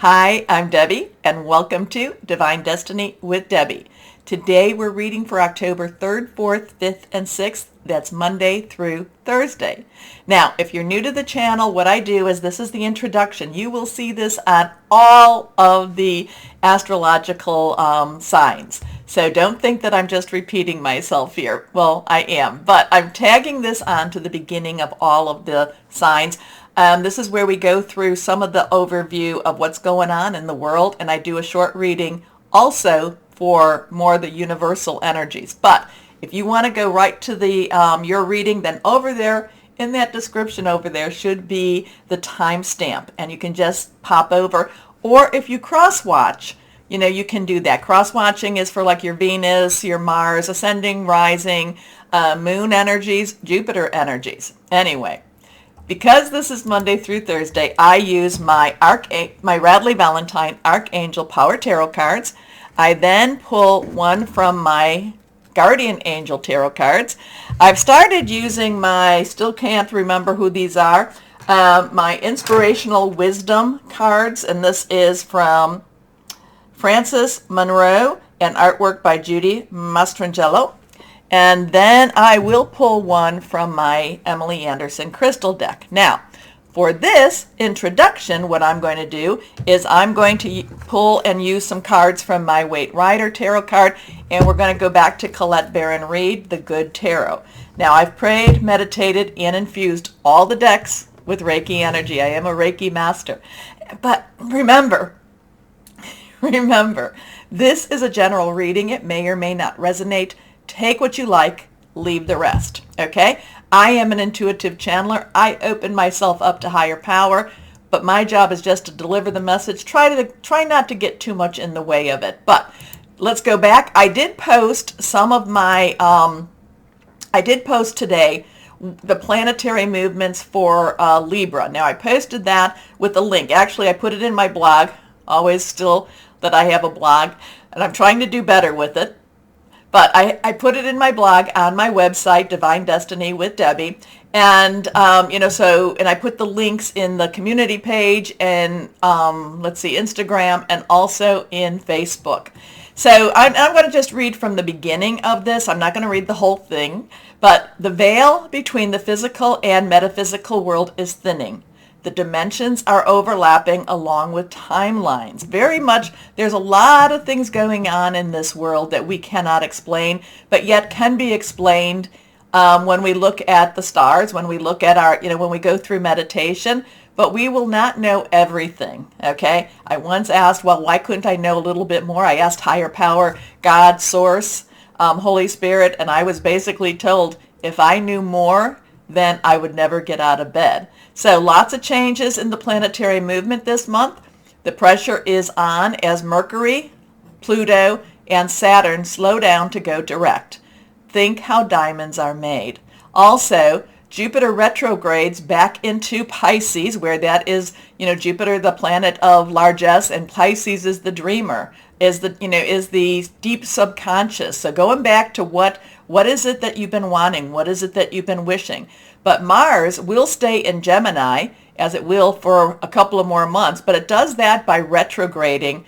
Hi, I'm Debbie, and welcome to Divine Destiny with Debbie. Today we're reading for October 3rd, 4th, 5th, and 6th. That's Monday through Thursday. Now, if you're new to the channel, what I do is this is the introduction. You will see this on all of the astrological signs. So don't think that I'm just repeating myself here. Well, I am, but I'm tagging this on to the beginning of all of the signs. This is where we go through some of the overview of what's going on in the world, and I do a short reading also for more of the universal energies. But if you want to go right to the your reading, then over there in that description over there should be the timestamp, and you can just pop over. Or if you cross-watch, you can do that. Cross-watching is for like your Venus, your Mars, ascending, rising, moon energies, Jupiter energies. Anyway. Because this is Monday through Thursday, I use my Radley Valentine Archangel Power Tarot cards. I then pull one from my Guardian Angel Tarot cards. I've started using still can't remember who these are, my Inspirational Wisdom cards, and this is from Frances Monroe and artwork by Judy Mastrangelo. And then I will pull one from my Emily Anderson crystal deck. Now, for this introduction, what I'm going to do is I'm going to pull and use some cards from my Waite Rider tarot card, and we're going to go back to Colette Baron Reed, the Good Tarot. Now, I've prayed, meditated, and infused all the decks with Reiki energy. I am a Reiki master. But remember, this is a general reading. It may or may not resonate. Take what you like, leave the rest, okay? I am an intuitive channeler. I open myself up to higher power, but my job is just to deliver the message. Try not to get too much in the way of it. But let's go back. I did post some of my, I did post today the planetary movements for Libra. Now, I posted that with a link. Actually, I put it in my blog, always still that I have a blog, and I'm trying to do better with it. But I put it in my blog on my website, Divine Destiny with Debbie. And, and I put the links in the community page and, Instagram, and also in Facebook. So I'm going to just read from the beginning of this. I'm not going to read the whole thing. But the veil between the physical and metaphysical world is thinning. The dimensions are overlapping along with timelines. Very much, there's a lot of things going on in this world that we cannot explain, but yet can be explained when we look at the stars, when we look at when we go through meditation, but we will not know everything, okay? I once asked, well, why couldn't I know a little bit more? I asked higher power, God, Source, Holy Spirit, and I was basically told if I knew more, then I would never get out of bed. So lots of changes in the planetary movement this month. The pressure is on as Mercury, Pluto, and Saturn slow down to go direct. Think how diamonds are made. Also, Jupiter retrogrades back into Pisces, where that is, Jupiter, the planet of largesse, and Pisces is the dreamer, is the deep subconscious. So going back to what is it that you've been wanting? What is it that you've been wishing? But Mars will stay in Gemini, as it will for a couple of more months, but it does that by retrograding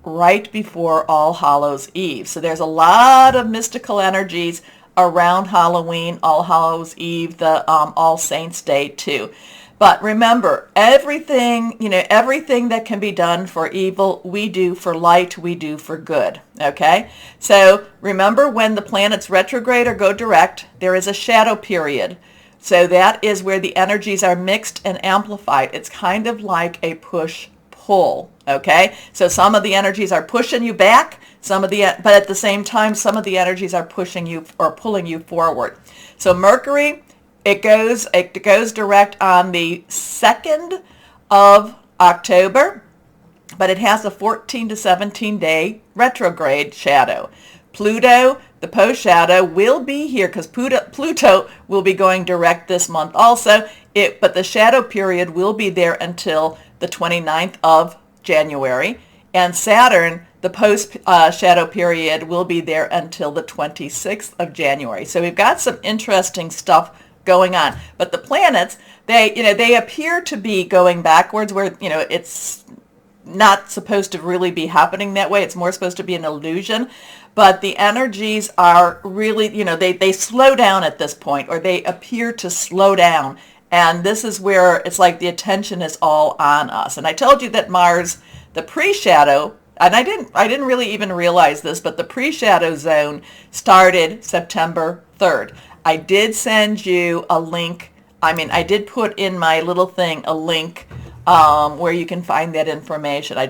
right before All Hallows Eve. So there's a lot of mystical energies around Halloween, All Hallows Eve, the All Saints Day too. But remember, everything that can be done for evil, we do for light, we do for good, okay? So remember, when the planets retrograde or go direct, there is a shadow period. So that is where the energies are mixed and amplified. It's kind of like a push-pull, okay? So some of the energies are pushing you back, but at the same time, some of the energies are pushing you or pulling you forward. So Mercury, it goes direct on the 2nd of October, but it has a 14 to 17 day retrograde shadow. Pluto, the post shadow, will be here because Pluto will be going direct this month also. But the shadow period will be there until the 29th of January. And Saturn, the post shadow period, will be there until the 26th of January. So we've got some interesting stuff going on. But the planets, they appear to be going backwards, where it's not supposed to really be happening that way. It's more supposed to be an illusion. But the energies are really, they slow down at this point, or they appear to slow down. And this is where it's like the attention is all on us. And I told you that Mars, the pre-shadow, and I didn't really even realize this, but the pre-shadow zone started September 3rd. I did send you a link. I did put in my little thing a link where you can find that information. I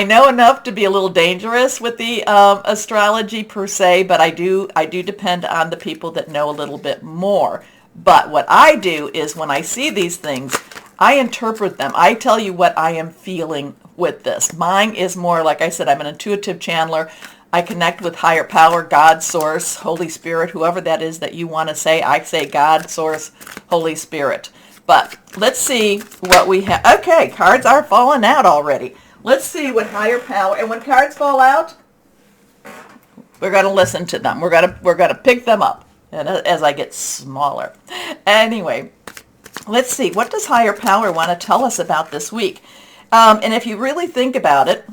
know enough to be a little dangerous with the astrology per se, but I do depend on the people that know a little bit more. But what I do is when I see these things, I interpret them. I tell you what I am feeling with this. Mine is more, like I said, I'm an intuitive channeler. I connect with higher power, God, Source, Holy Spirit, whoever that is that you want to say. I say God, Source, Holy Spirit. But let's see what we have. Okay, cards are falling out already. Let's see what higher power, and when cards fall out, we're going to listen to them. We're going to pick them up, and as I get smaller. Anyway, let's see. What does higher power want to tell us about this week? And if you really think about it,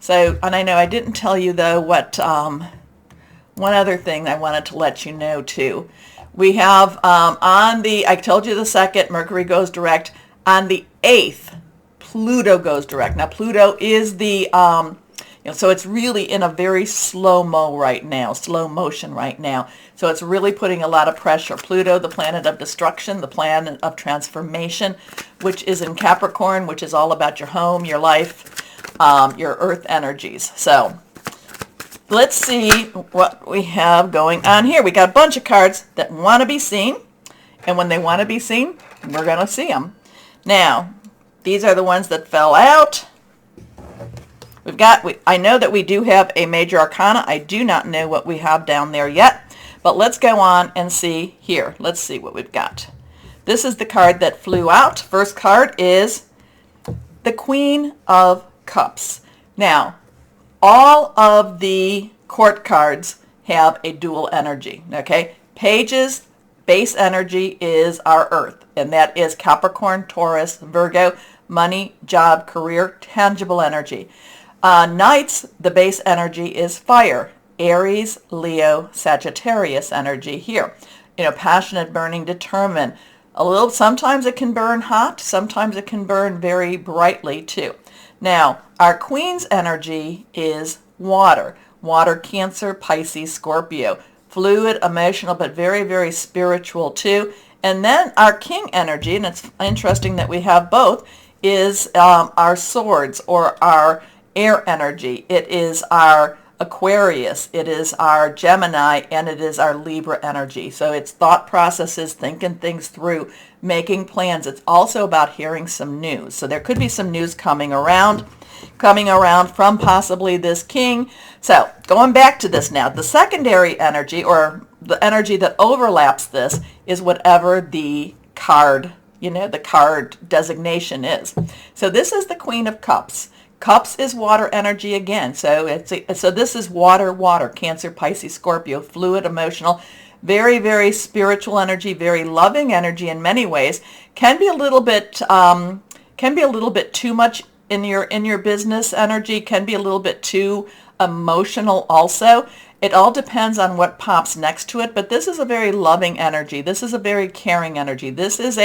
and I know I didn't tell you though what one other thing I wanted to let you know too. We have I told you the 2nd, Mercury goes direct. On the 8th, Pluto goes direct. Now Pluto is the, so it's really in a very slow motion right now. So it's really putting a lot of pressure. Pluto, the planet of destruction, the planet of transformation, which is in Capricorn, which is all about your home, your life, your earth energies. So let's see what we have going on here. We got a bunch of cards that want to be seen. And when they want to be seen, we're going to see them. Now, these are the ones that fell out. I know that we do have a major arcana. I do not know what we have down there yet. But let's go on and see here. Let's see what we've got. This is the card that flew out. First card is the Queen of Cups. Now, all of the court cards have a dual energy, okay? Pages, base energy is our earth, and that is Capricorn, Taurus, Virgo, money, job, career, tangible energy. Knights, the base energy is fire, Aries, Leo, Sagittarius energy here. Passionate, burning, determined. Sometimes it can burn hot, sometimes it can burn very brightly too. Now, our Queen's energy is water. Water, Cancer, Pisces, Scorpio. Fluid, emotional, but very, very spiritual too. And then our King energy, and it's interesting that we have both, is our swords or our air energy. It is our Aquarius, it is our Gemini, and it is our Libra energy. So it's thought processes, thinking things through, making plans. It's also about hearing some news. So there could be some news coming around from possibly this king. So going back to this now, the secondary energy, or the energy that overlaps this, is whatever the card, the card designation is. So this is the Queen of Cups. Cups is water energy again. So this is water, Cancer, Pisces, Scorpio, fluid, emotional, very, very spiritual energy, very loving energy in many ways. Can be a little bit too much in your business energy, can be a little bit too emotional also. It all depends on what pops next to it, but this is a very loving energy. This is a very caring energy. This is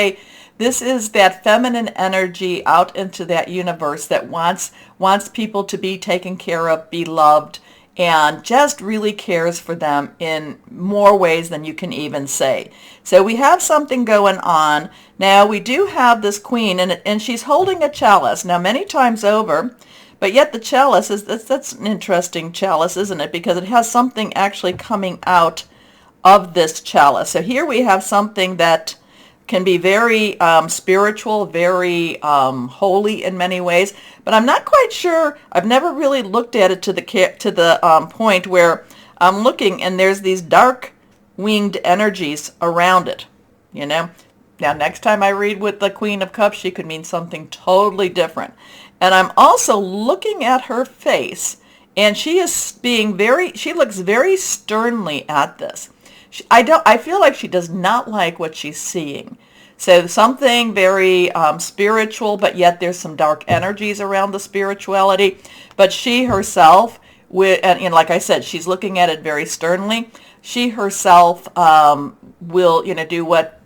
that feminine energy out into that universe that wants people to be taken care of, be loved, and just really cares for them in more ways than you can even say. So we have something going on. Now we do have this queen, and she's holding a chalice. Now many times over, but yet the chalice that's an interesting chalice, isn't it? Because it has something actually coming out of this chalice. So here we have something that can be very spiritual, very holy in many ways, but I'm not quite sure. I've never really looked at it to the point where I'm looking and there's these dark winged energies around it, Now next time I read with the Queen of Cups, she could mean something totally different. And I'm also looking at her face, and she looks very sternly at this. I feel like she does not like what she's seeing. So something very spiritual, but yet there's some dark energies around the spirituality. But she herself, and like I said, she's looking at it very sternly. She herself will, do what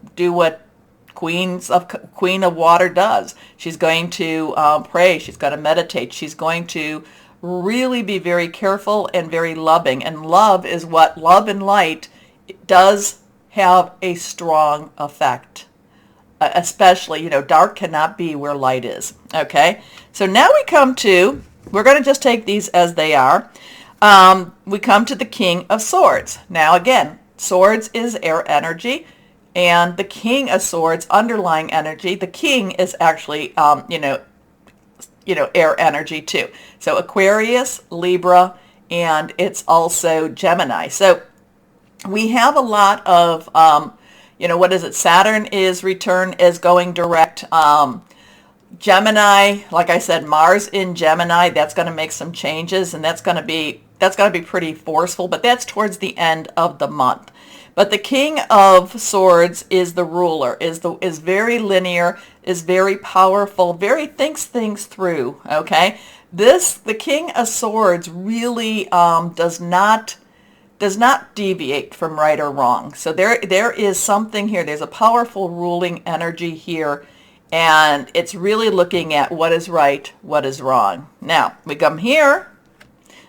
Queen of Water does. She's going to pray. She's going to meditate. She's going to really be very careful and very loving. And love and light does have a strong effect. Especially, dark cannot be where light is. Okay, so now we're going to just take these as they are. We come to the King of Swords. Now again, Swords is air energy, and the King of Swords, underlying energy, the King is actually, air energy too. So Aquarius, Libra, and it's also Gemini. So we have a lot of, what is it? Saturn is going direct. Gemini, like I said, Mars in Gemini, that's going to make some changes, and that's going to be pretty forceful, but that's towards the end of the month. But the King of Swords is the ruler, is very linear, is very powerful, very thinks things through, okay? The King of Swords really does not deviate from right or wrong. So there is something here. There's a powerful ruling energy here, and it's really looking at what is right, what is wrong. Now, we come here.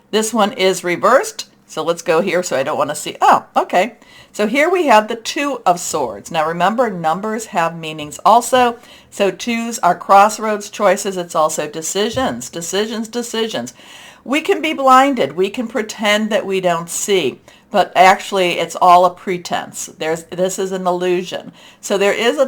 This one is reversed. So let's go here. So I don't want to see. Oh, okay. So here we have the Two of Swords. Now remember, numbers have meanings also. So twos are crossroads choices. It's also decisions. We can be blinded. We can pretend that we don't see. But actually, it's all a pretense. This is an illusion. So there is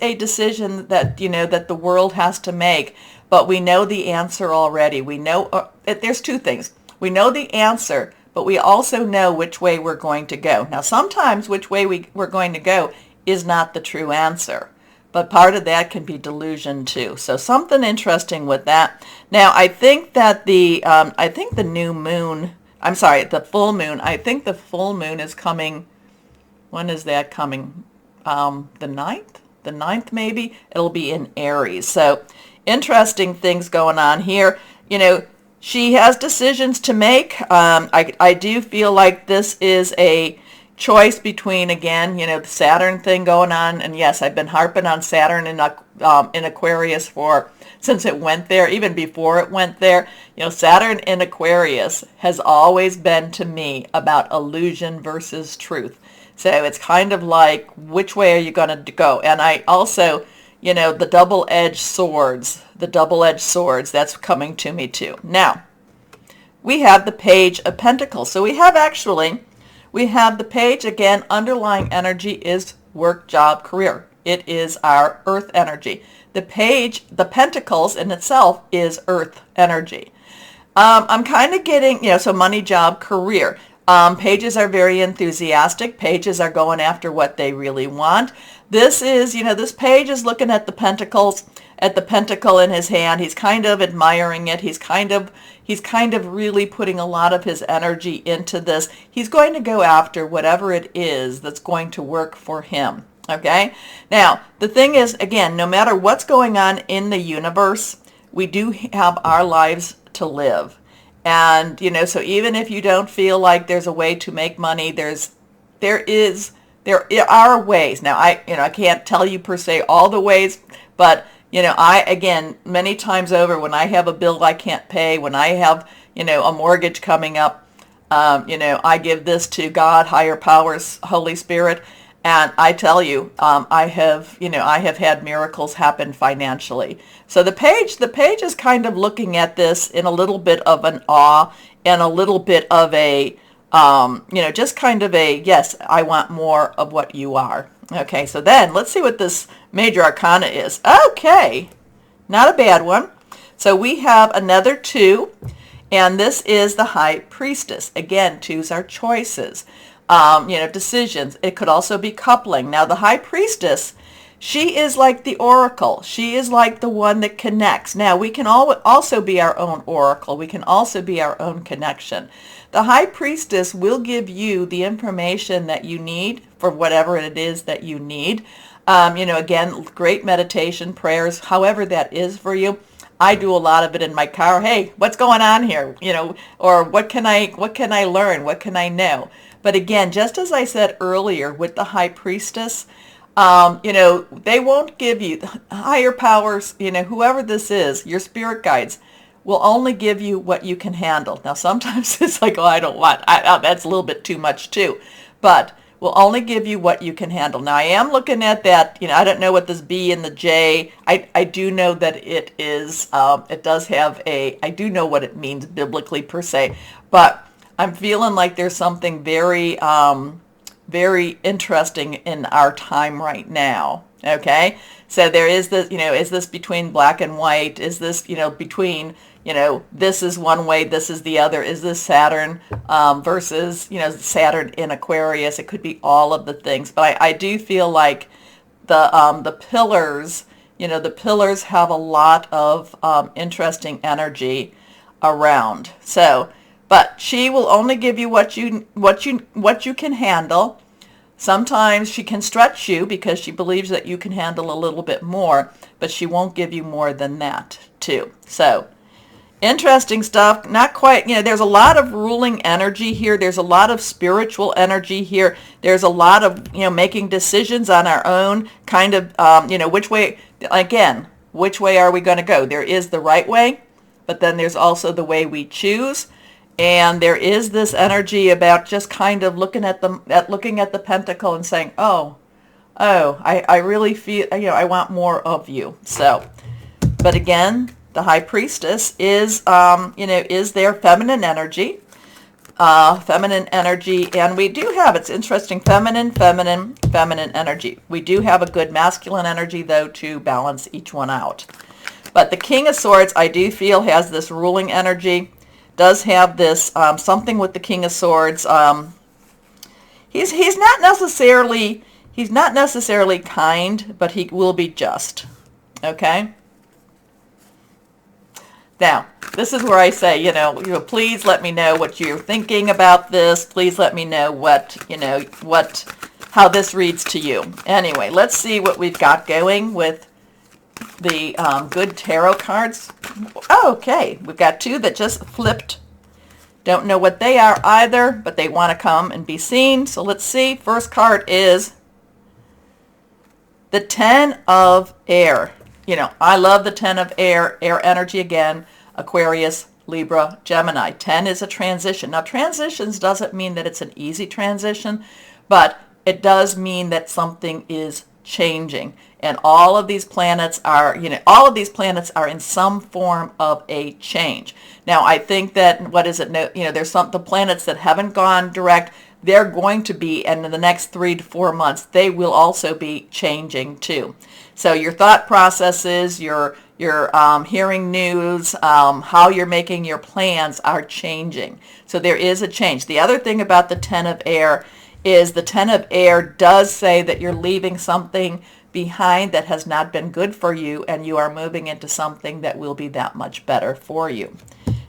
a decision that that the world has to make, but we know the answer already. We know there's two things. We know the answer, but we also know which way we're going to go. Now, sometimes which way we're going to go is not the true answer, but part of that can be delusion too. So something interesting with that. Now, I think that the new moon. I'm sorry, the full moon. I think the full moon is coming. When is that coming? The 9th? The 9th maybe? It'll be in Aries. So interesting things going on here. She has decisions to make. I do feel like this is a choice between, again, the Saturn thing going on. And yes, I've been harping on Saturn in Aquarius since it went there, even before it went there. Saturn in Aquarius has always been, to me, about illusion versus truth. So it's kind of like, which way are you going to go? And I also, the double-edged swords, that's coming to me too. Now, we have the Page of Pentacles. So we have the Page, again, underlying energy is work, job, career. It is our earth energy. The Page, the Pentacles in itself is earth energy. I'm kind of getting, so money, job, career. Pages are very enthusiastic. Pages are going after what they really want. This is, this page is looking at the Pentacles, at the Pentacle in his hand. He's kind of admiring it. He's kind of really putting a lot of his energy into this. He's going to go after whatever it is that's going to work for him. Okay? Now, the thing is, again, no matter what's going on in the universe, we do have our lives to live. And, so even if you don't feel like there's a way to make money, there are ways. Now, I can't tell you per se all the ways, but, again, many times over, when I have a bill I can't pay, when I have, a mortgage coming up, I give this to God, higher powers, Holy Spirit. And I tell you, I have had miracles happen financially. So the page is kind of looking at this in a little bit of an awe and a little bit of a, just kind of a, yes, I want more of what you are. Okay, so then let's see what this major arcana is. Okay, not a bad one. So we have another 2, and this is the High Priestess. Again, 2s are choices. Decisions. It could also be coupling. Now, the High Priestess, she is like the oracle. She is like the one that connects. Now, we can also be our own oracle. We can also be our own connection. The High Priestess will give you the information that you need for whatever it is that you need. Again, great meditation, prayers, however that is for you. I do a lot of it in my car. Hey, what's going on here? Or what can I learn? What can I know? But again, just as I said earlier with the High Priestess, they won't give you higher powers, whoever this is, your spirit guides will only give you what you can handle. Now, sometimes it's like, oh, I don't want, that's a little bit too much too, but will only give you what you can handle. Now, I am looking at that, I don't know what this B and the J, I do know that it is, it does have I do know what it means biblically per se, but I'm feeling like there's something very, very interesting in our time right now. Okay, so there is this, is this between black and white? Is this, between, this is one way, this is the other? Is this Saturn versus, Saturn in Aquarius? It could be all of the things, but I do feel like the pillars, the pillars have a lot of interesting energy around. So, but she will only give you what you can handle. Sometimes she can stretch you because she believes that you can handle a little bit more, but she won't give you more than that too. So interesting stuff. Not quite, there's a lot of ruling energy here. There's a lot of spiritual energy here. There's a lot of, making decisions on our own, kind of, which way, again, which way are we going to go? There is the right way, but then there's also the way we choose. And there is this energy about just kind of looking at the pentacle and saying, I really feel, I want more of you. So, but again, the High Priestess is, is their feminine energy, and we do have, it's interesting, feminine energy. We do have a good masculine energy, though, to balance each one out. But the King of Swords, I do feel, has this ruling energy. Does have this something with the King of Swords. He's not necessarily kind, but he will be just. Okay. Now, this is where I say, please let me know what you're thinking about this. Please let me know how this reads to you. Anyway, let's see what we've got going with the good tarot cards. Okay, we've got two that just flipped. Don't know what they are either, but they want to come and be seen. So let's see. First card is the 10 of Air. I love the 10 of Air energy again. Aquarius, Libra, Gemini. 10 is a transition. Now, transitions doesn't mean that it's an easy transition, but it does mean that something is changing. And all of these planets are, are in some form of a change. Now, I think that, there's the planets that haven't gone direct, they're going to be, and in the next 3 to 4 months, they will also be changing too. So your thought processes, your hearing news, how you're making your plans are changing. So there is a change. The other thing about the 10 of Air is the 10 of Air does say that you're leaving something behind that has not been good for you, and you are moving into something that will be that much better for you.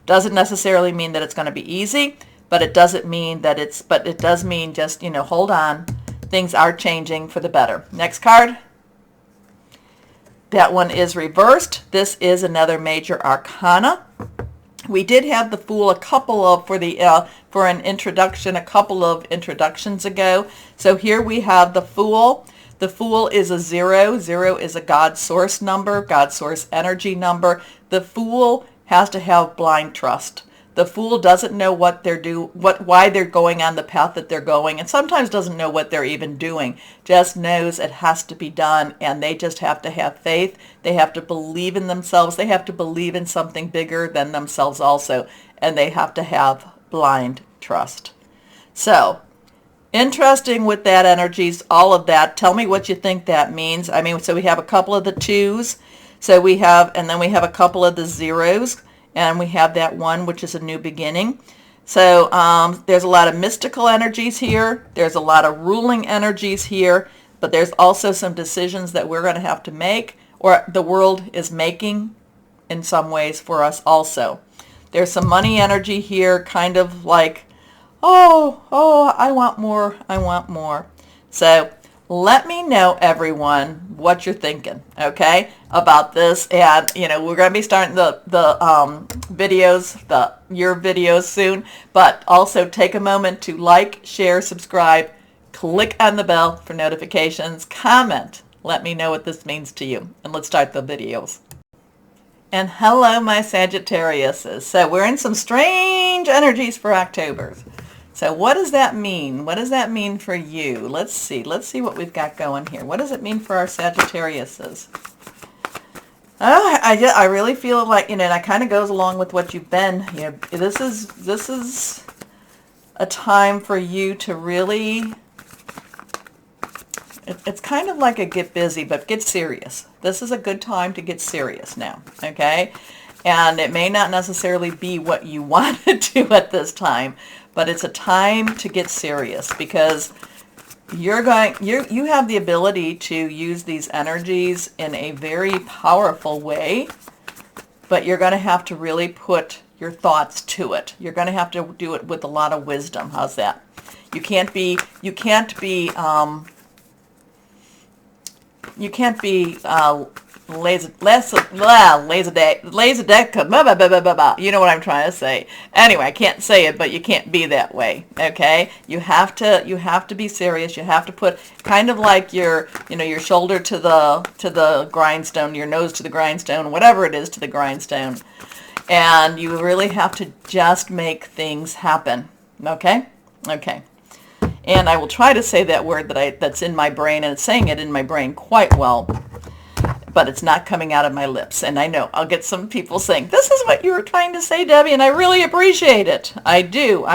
Doesn't necessarily mean that it's going to be easy, but it doesn't mean that but it does mean just, hold on. Things are changing for the better. Next card. That one is reversed. This is another major arcana. We did have the Fool for an introduction a couple of introductions ago. So here we have the Fool. The Fool is a 0. 0 is a God source number, God source energy number. The Fool has to have blind trust. The Fool doesn't know why they're going on the path that they're going, and sometimes doesn't know what they're even doing. Just knows it has to be done, and they just have to have faith. They have to believe in themselves. They have to believe in something bigger than themselves also, and they have to have blind trust. So, interesting with that energies, all of that. Tell me what you think that means. So we have a couple of the 2s. And then we have a couple of the 0s. And we have that 1, which is a new beginning. So there's a lot of mystical energies here. There's a lot of ruling energies here. But there's also some decisions that we're going to have to make, or the world is making in some ways for us also. There's some money energy here, kind of like, I want more. So Let me know, everyone, what you're thinking, okay, about this. And, you know, we're going to be starting the videos, your videos soon. But also take a moment to like, share, subscribe, click on the bell for notifications, comment. Let me know what this means to you. And let's start the videos. And hello, my Sagittariuses. So we're in some strange energies for October. So what does that mean? What does that mean for you? Let's see. Let's see what we've got going here. What does it mean for our Sagittariuses? Oh, I really feel like, you know, that kind of goes along with what you've been. You know, this is a time for you to really, it's kind of like a get busy, but get serious. This is a good time to get serious now, okay? And it may not necessarily be what you want to do at this time, but it's a time to get serious, because you have the ability to use these energies in a very powerful way, but you're going to have to really put your thoughts to it. You're going to have to do it with a lot of wisdom. How's that? You can't be lazy, you know what I'm trying to say. Anyway, I can't say it, but you can't be that way, okay? You have to be serious. You have to put kind of like your shoulder to the grindstone, your nose to the grindstone, whatever it is, to the grindstone. And you really have to just make things happen, okay? Okay. And I will try to say that word that's in my brain, and it's saying it in my brain quite well, but it's not coming out of my lips. And I know I'll get some people saying, this is what you were trying to say, Debbie, and I really appreciate it. I do.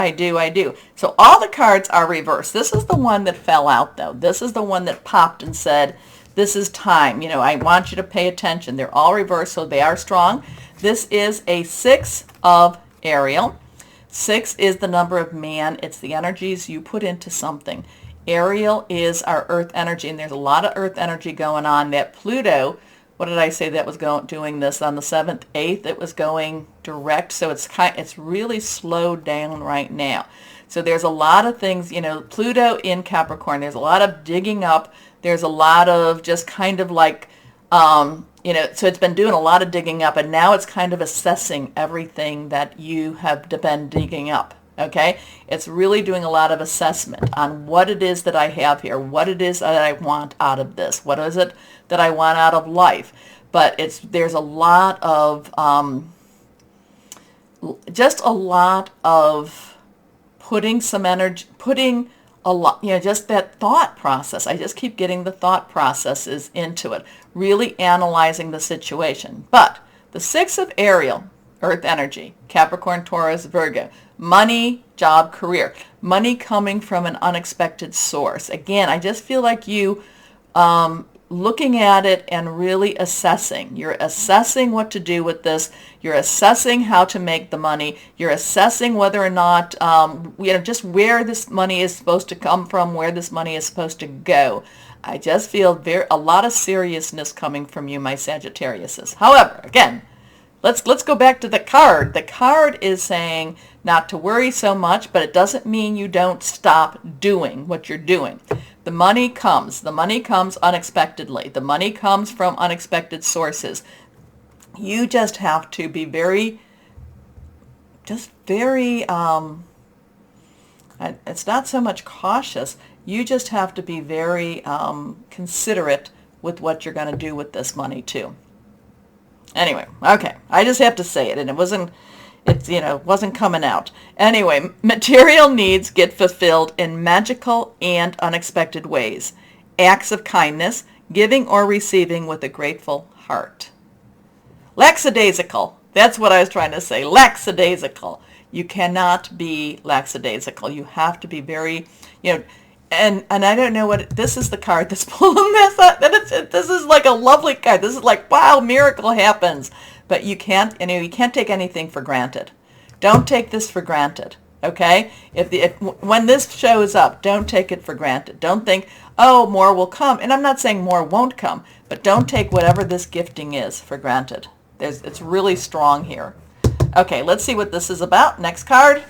So all the cards are reversed. This is the one that fell out, though. This is the one that popped and said, this is time. You know, I want you to pay attention. They're all reversed, so they are strong. This is a 6 of Ariel. 6 is the number of man. It's the energies you put into something. Ariel is our earth energy, and there's a lot of earth energy going on. That Pluto, what did I say that was doing this on the 7th, 8th? It was going direct, so it's really slowed down right now. So there's a lot of things, you know, Pluto in Capricorn. There's a lot of digging up. There's a lot of just kind of like, you know, so it's been doing a lot of digging up, and now it's kind of assessing everything that you have been digging up. Okay, it's really doing a lot of assessment on what it is that I have here, what it is that I want out of this, what is it that I want out of life. But there's a lot of just a lot of putting some energy, putting a lot, you know, just that thought process. I just keep getting the thought processes into it, really analyzing the situation. But the 6 of Ariel, earth energy, Capricorn, Taurus, Virgo, money, job, career, money coming from an unexpected source. Again, I just feel like you looking at it and really assessing. You're assessing what to do with this. You're assessing how to make the money. You're assessing whether or not, you know, just where this money is supposed to come from, where this money is supposed to go. I just feel a lot of seriousness coming from you, my Sagittariuses. However, again, let's go back to the card. The card is saying not to worry so much, but it doesn't mean you don't stop doing what you're doing. The money comes. The money comes unexpectedly. The money comes from unexpected sources. You just have to be very, it's not so much cautious. You just have to be very considerate with what you're going to do with this money too. Anyway, okay, I just have to say it, and it wasn't coming out. Anyway, material needs get fulfilled in magical and unexpected ways. Acts of kindness, giving or receiving with a grateful heart. Lackadaisical, that's what I was trying to say, lackadaisical. You cannot be lackadaisical. You have to be very, you know, and I don't know what, this is the card that's pulling this up. This is like a lovely card. This is like, wow, miracle happens. But you can't take anything for granted. Don't take this for granted, okay? When this shows up, don't take it for granted. Don't think, oh, more will come. And I'm not saying more won't come, but don't take whatever this gifting is for granted. It's really strong here. Okay, let's see what this is about. Next card.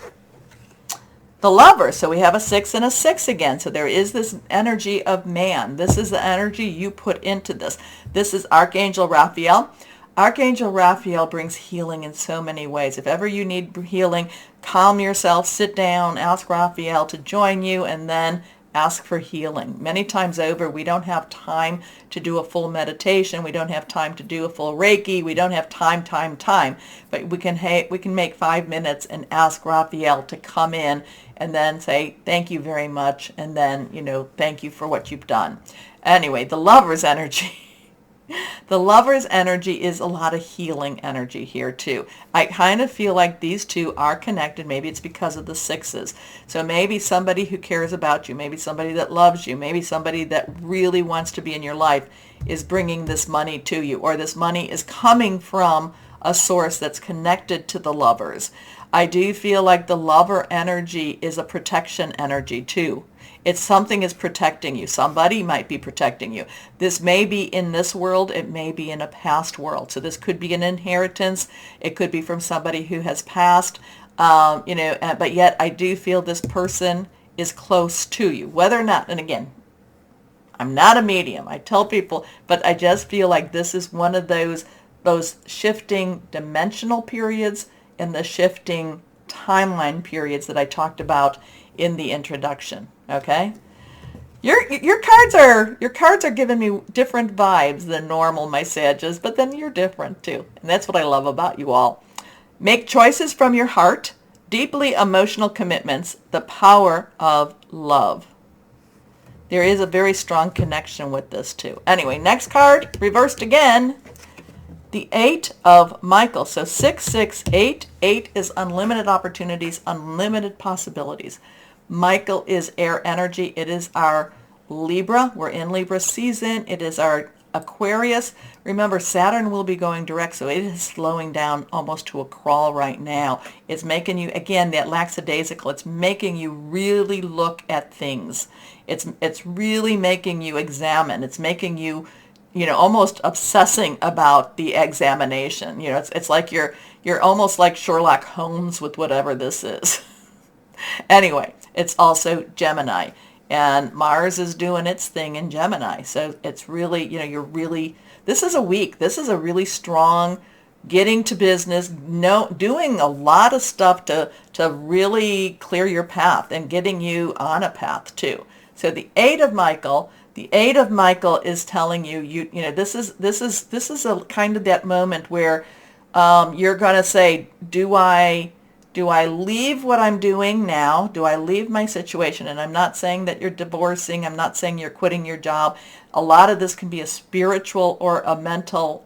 The Lover. So we have a 6 and a 6 again. So there is this energy of man. This is the energy you put into this. This is Archangel Raphael. Archangel Raphael brings healing in so many ways. If ever you need healing, calm yourself, sit down, ask Raphael to join you, and then ask for healing. Many times over, we don't have time to do a full meditation. We don't have time to do a full Reiki. We don't have time. But we can make 5 minutes and ask Raphael to come in and then say, thank you very much. And then, thank you for what you've done. Anyway, the Lover's energy. The Lover's energy is a lot of healing energy here too. I kind of feel like these two are connected. Maybe it's because of the 6s. So maybe somebody who cares about you, maybe somebody that loves you, maybe somebody that really wants to be in your life is bringing this money to you, or this money is coming from a source that's connected to the Lovers. I do feel like the Lover energy is a protection energy too. It's something is protecting you. Somebody might be protecting you. This may be in this world. It may be in a past world. So this could be an inheritance. It could be from somebody who has passed. But yet I do feel this person is close to you. Whether or not, and again, I'm not a medium. I tell people, but I just feel like this is one of those shifting dimensional periods and the shifting timeline periods that I talked about in the introduction. Okay, your cards are giving me different vibes than normal, my Sages, but then you're different too, and that's what I love about you all. Make choices from your heart, deeply emotional commitments, the power of love. There is a very strong connection with this too. Anyway, next card, reversed again. The 8 of Michael. So 6, 6, 8. 8 is unlimited opportunities, unlimited possibilities. Michael is air energy. It is our Libra. We're in Libra season. It is our Aquarius. Remember, Saturn will be going direct, so it is slowing down almost to a crawl right now. It's making you, again, that lackadaisical. It's making you really look at things. It's really making you examine. It's making you, almost obsessing about the examination. It's like you're almost like Sherlock Holmes with whatever this is. Anyway, it's also Gemini, and Mars is doing its thing in Gemini. So it's really, this is a week. This is a really strong getting to business, doing a lot of stuff to really clear your path and getting you on a path too. So the 8 of Michael is telling you, this is a kind of that moment where you're going to say, do I leave what I'm doing now? Do I leave my situation? And I'm not saying that you're divorcing. I'm not saying you're quitting your job. A lot of this can be a spiritual or a mental,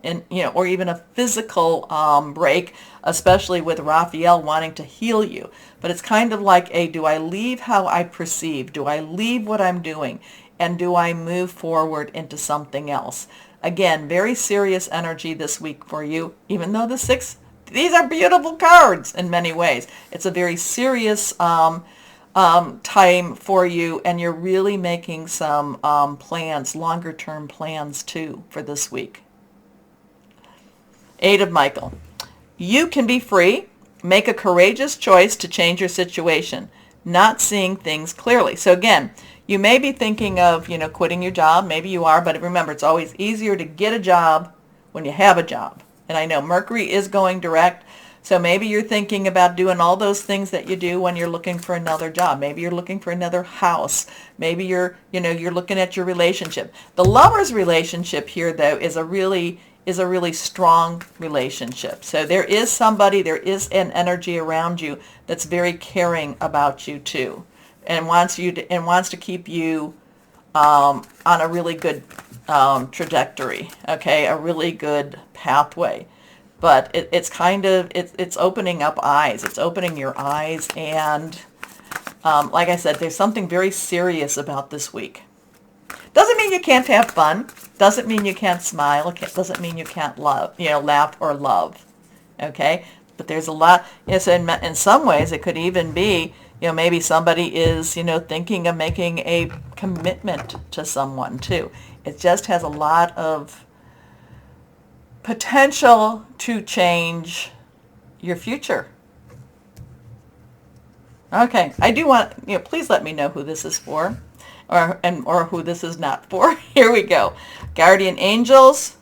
or even a physical break, especially with Raphael wanting to heal you. But it's kind of like do I leave how I perceive? Do I leave what I'm doing? And do I move forward into something else? Again, very serious energy this week for you, even though the 6, these are beautiful cards in many ways. It's a very serious time for you, and you're really making some plans, longer term plans too for this week. 8 of Michael. You can be free. Make a courageous choice to change your situation, not seeing things clearly. So again, you may be thinking of, quitting your job. Maybe you are, but remember, it's always easier to get a job when you have a job. And I know Mercury is going direct, so maybe you're thinking about doing all those things that you do when you're looking for another job. Maybe you're looking for another house. Maybe you're looking at your relationship. The Lover's relationship here, though, is a really strong relationship. So there is an energy around you that's very caring about you too, and wants to keep you on a really good trajectory, okay, a really good pathway. But it's opening up eyes. It's opening your eyes, and like I said, there's something very serious about this week. Doesn't mean you can't have fun. Doesn't mean you can't smile. Doesn't mean you can't laugh or love. Okay, but there's a lot. Yes, in some ways it could even be, maybe somebody is, thinking of making a commitment to someone too. It just has a lot of potential to change your future. Okay, I do want, please let me know who this is for, or who this is not for. Here we go. Guardian angels,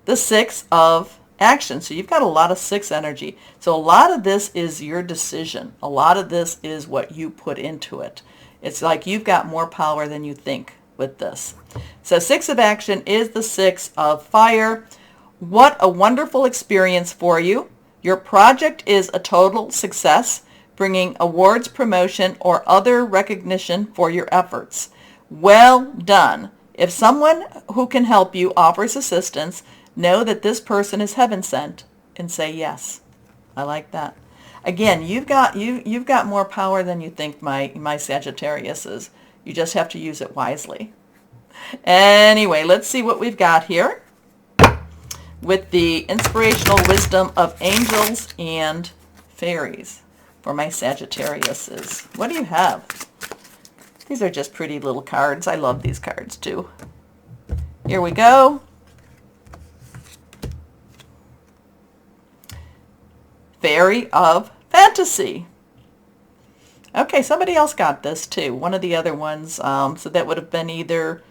the 6 of action. So you've got a lot of 6 energy. So a lot of this is your decision. A lot of this is what you put into it. It's like you've got more power than you think with this. So 6 of action is the 6 of fire. What a wonderful experience for you. Your project is a total success, bringing awards, promotion, or other recognition for your efforts. Well done. If someone who can help you offers assistance, know that this person is heaven sent and say yes. I like that. Again, you've got more power than you think, my Sagittarius is. You just have to use it wisely. Anyway, let's see what we've got here with the inspirational wisdom of angels and fairies for my Sagittariuses. What do you have? These are just pretty little cards. I love these cards too. Here we go. Fairy of Fantasy. Okay, somebody else got this too. One of the other ones. So that would have been either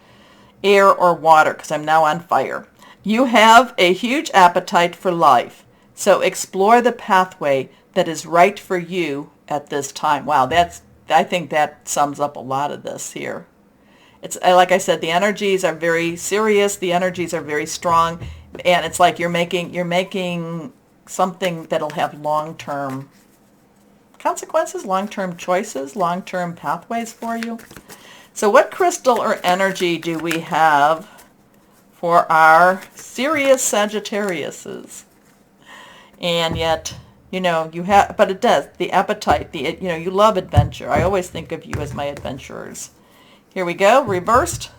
air or water, because I'm now on fire. You have a huge appetite for life, so explore the pathway that is right for you at this time. Wow, I think that sums up a lot of this here. It's like I said, the energies are very serious. The energies are very strong, and it's like you're making something that'll have long-term consequences, long-term choices, long-term pathways for you. So what crystal or energy do we have for our serious Sagittariuses? And yet, you have, but it does, the appetite, you love adventure. I always think of you as my adventurers. Here we go, reversed.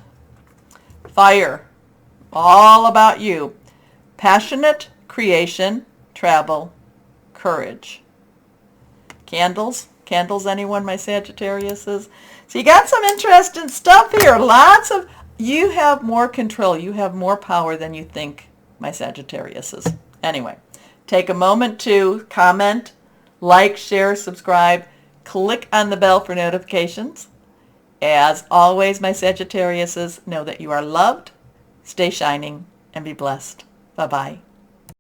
Fire, all about you. Passionate, creation, travel, courage. Candles, anyone, my Sagittariuses? So you got some interesting stuff here. You have more control. You have more power than you think, my Sagittariuses. Anyway, take a moment to comment, like, share, subscribe, click on the bell for notifications. As always, my Sagittariuses, know that you are loved, stay shining, and be blessed. Bye-bye.